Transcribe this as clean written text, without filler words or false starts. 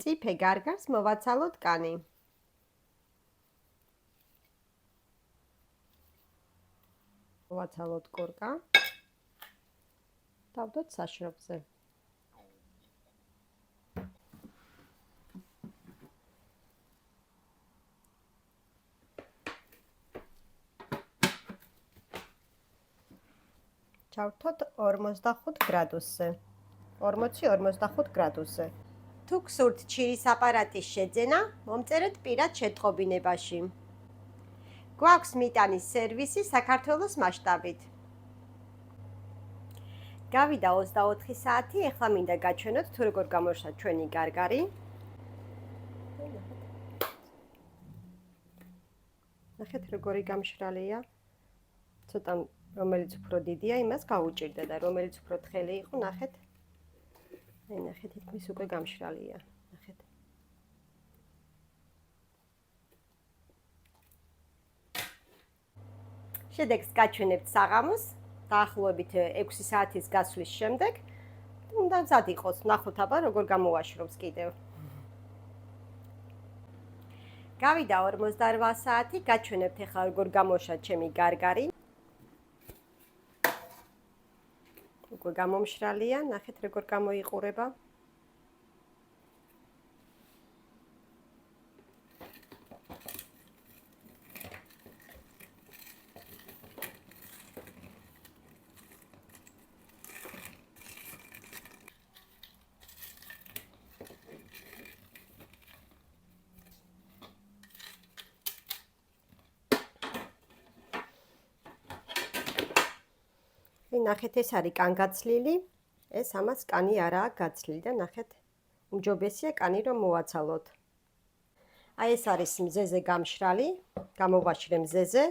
წიფე გარგარს მოვაცალოთ კანი. მოვაცალოთ კორკა. დავდოთ საშრობზე. ჩავთოთ 45 გრადუსზე. 40-45 გრადუსზე. თუ გსურთ ჩირის აპარატის შეძენა, მომწერეთ პირად შეტყობინებაში. გვაქვს მიტანის სერვისი საქართველოს მასშტაბით. გავიდა 24 საათი, ეხლა მინდა გაჩვენოთ თუ როგორ გამოშვა ჩვენი გარგარი. ნახეთ როგორი გამშრალია. ცოტა რომელიც უფრო დიდია, იმას გაუჭირდა და რომელიც უფრო თხელი იყო, ნახეთ. აი ნახეთ, თითქმის უკვე გამშრალია. ნახეთ. შედეგს გაჩვენებთ საღამოს, დაახლოებით 6 საათის გასვლის შემდეგ. უნდა მზად იყოს, ნახოთ აბა როგორ გამოვაშრობს კიდევ. გავიდა 48 საათი, გაჩვენებთ ახლა როგორ გამოშვა ჩემი გარგარი. უკვე გამომშრალია, ნახეთ როგორ გამოიყურება. ნახეთ ეს არის კანგაცლილი, ეს ამას კანი არაა გაცლილი და ნახეთ უმჯობესია კანი რომ მოვაცალოთ. აი ეს არის მზეზე გამშრალი, გამოვაშრე მზეზე.